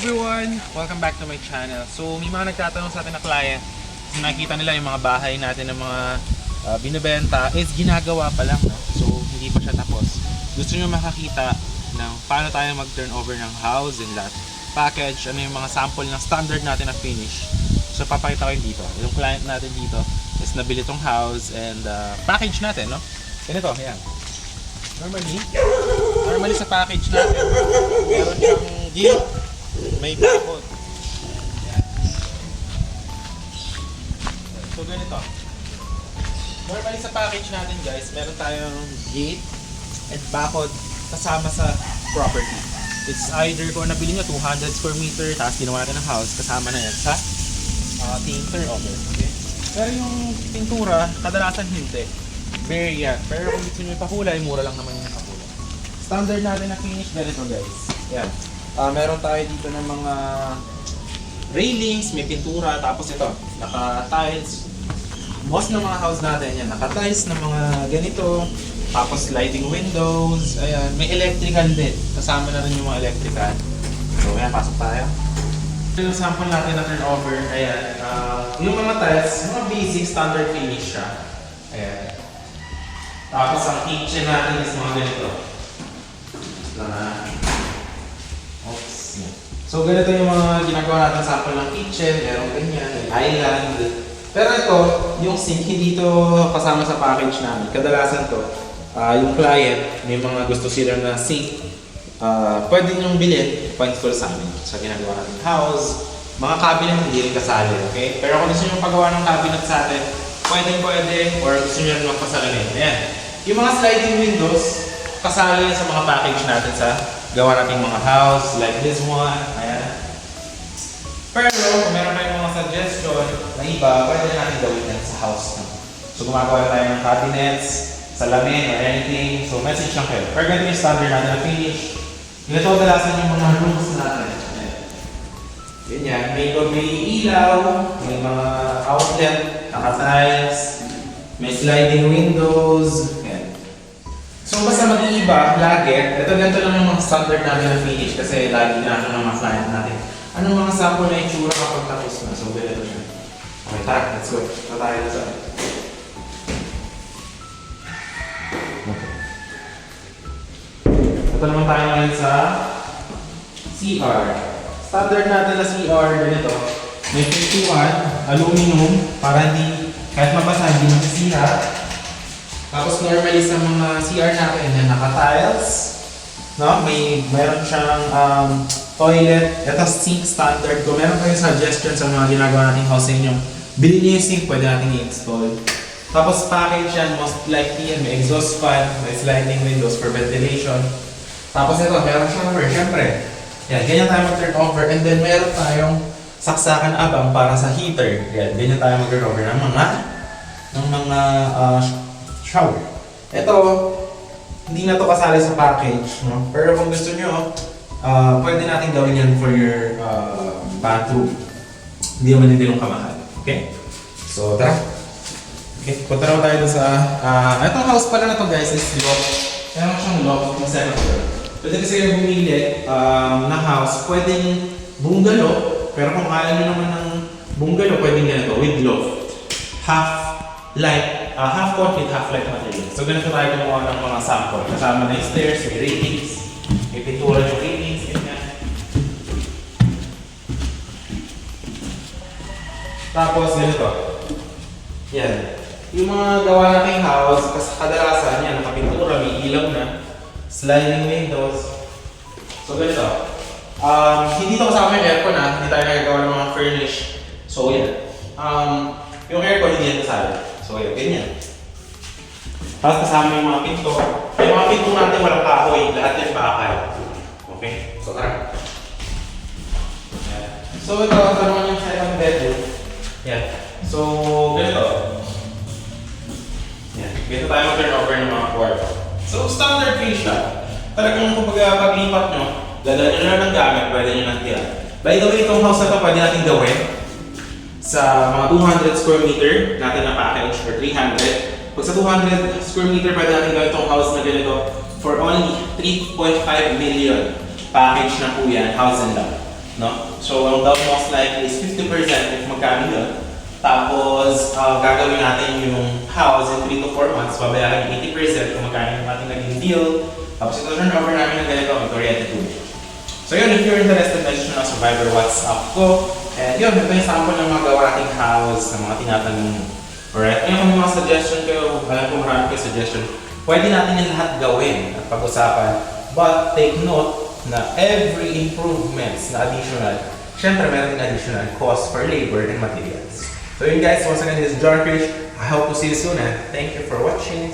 Everyone, welcome back to my channel. So may mga nagtatanong sa atin na client, nakikita nila yung mga bahay natin ng mga binibenta is ginagawa pa lang, no? So hindi pa siya tapos. Gusto nyo makakita ng paano tayo mag-turnover ng house and lot package, ano yung mga sample ng standard natin na finish. So papakita ko yung dito. Yung client natin dito is nabili tong house and package natin, no? Ganito, yan. Normally sa package natin, meron siyang gate, may bakod. Yan. So ganito. Normally sa package natin guys, meron tayong gate and bakod kasama sa property. It's either kung nabili nyo 200 square meter, tapos ginawa natin ng house, kasama na yan sa turnover. Okay? Pero yung pintura, kadalasan hindi. Very yan. Pero kung gusto nyo ipakulay, mura lang naman yung ipakulay. Standard natin na finish ganito guys. Yan. Meron tayo dito ng mga railings, may pintura, tapos ito, naka-tiles. Most ng mga house natin yan, naka-tiles ng mga ganito, tapos sliding windows, ayan, may electrical din. Kasama na rin yung mga electrical. So, ayan, pasok tayo. Yung sample natin na turnover, ayan, yung mga tiles, mga basic standard finish siya. Ayan. Tapos ang kitchen natin is mga ganito. So ganito yung mga ginagawa natin sample ng kitchen, merong ganyan, may island. Pero ito, yung sink hindi ito kasama sa package namin. Kadalasan to, yung client, may mga gusto sila na sink, pwede nyong bilhin, pa-install sa amin. So ginagawa natin house, mga cabinet hindi rin kasali, okay? Pero kung gusto nyo pagawa ng cabinet sa atin, pwede, or gusto nyo rin magpasalamin. Ayan. Yung mga sliding windows, kasali sa mga package natin sa gawa nating mga house, like this one. Ayan. Pero kung meron tayong mga suggestion na iba, pwede natin gawin yan sa house. So gumagawa tayo ng cabinets, salamin, or anything. So message lang kayo. Pero ganito yung standard natin na finish. Ganito kadalasan yung mga rooms natin. Ganyan. May ilaw, may mga outlet, naka-tiles, may sliding windows. So basta mag-iiba, lagi, ito ganito lang yung mga standard natin na finish kasi lagi natin ng mga client natin. Anong mga sample na itsura kapag tapos na? So ganito siya. Okay, tara, let's go. Ito tayo na sa Ito naman tayo ngayon sa CR. Standard natin na CR, ganito. May pintuan, aluminum, para hindi, kahit mabasa, hindi masisira. Tapos normally sa mga CR natin, yan naka-tiles, no? Mayroon siyang toilet, ito sink standard. Kung meron kayong suggestion sa mga ginagawa nating house sa inyo, bilhin niyo yung sink, pwede natin i-install. Tapos package yan, most likely yan, may exhaust fan, may sliding windows for ventilation. Tapos ito, meron siyang cover, syempre. Yan, ganyan tayo mag-turnover, and then meron tayong saksakan abang para sa heater. Yan, ganyan tayo mag-turnover ng mga shower. Ito, hindi na to kasali sa package, no? Pero kung gusto nyo, pwede natin gawin yan for your bathroom. Hindi naman hindi yung kamahal. Okay? So, tara. Okay, punta naman tayo sa itong house pala na to guys is loft. Meron siyang loft na second floor. Pwede kasi kayo bumili na house, pwedeng bungalow, pero kung ayaw nyo naman ng bungalow, pwedeng ganito with loft. Half concrete, half light material. So ganito tayo gumawa ng mga sample. Kasama na yung stairs, may railings, may pintura yung railings, ganyan. Tapos ganito. Yan. Yung mga gawa nating house, kasi kadalasan yan, nakapintura, may ilaw na, sliding windows. So ganito. Hindi ito kasama yung aircon hindi tayo nagagawa ng mga furnish. So yan. Yung aircon hindi yan kasali. So yun, ganyan. Tapos kasama yung mga pinto. Yung mga pinto natin walang kahoy, lahat yan bakal. Okay? So tara. So ito naman yung second bedroom. Yan. So ganito. Yan. Ganito tayo mag-turnover ng mga kwarto. So standard finish siya. Talagang kung paglipat nyo, dadaan nyo na ng gamit, pwede nyo nang tira. By the way, itong house na ito pwede natin gawin sa mga 200 square meter natin na package or 300. Pag sa 200 square meter, pwede natin gawin itong house na ganito for only 3.5 million. Package na po yan, house and lot. No? So, ang down most likely is 50% if magkano yun. Tapos, gagawin natin yung house in 3 to 4 months. Babayaran yung 80% kung magkano yung ating naging deal. Tapos, ito turn over namin ng ganito ang kuryente tubig. So, yun, if you're interested, message nyo na Survivor WhatsApp ko. And yun, ito yung sample ng mga gawa nating house, ng mga tinatanong mo. Alright? Ngayon, kung may mga suggestion kayo, alam ko marami kayo suggestion, pwede natin yung lahat gawin at pag-usapan. But, take note na every improvements na additional, syempre meron din additional cost for labor and materials. So yun guys, once again, this is John Krish. I hope to see you soon and thank you for watching.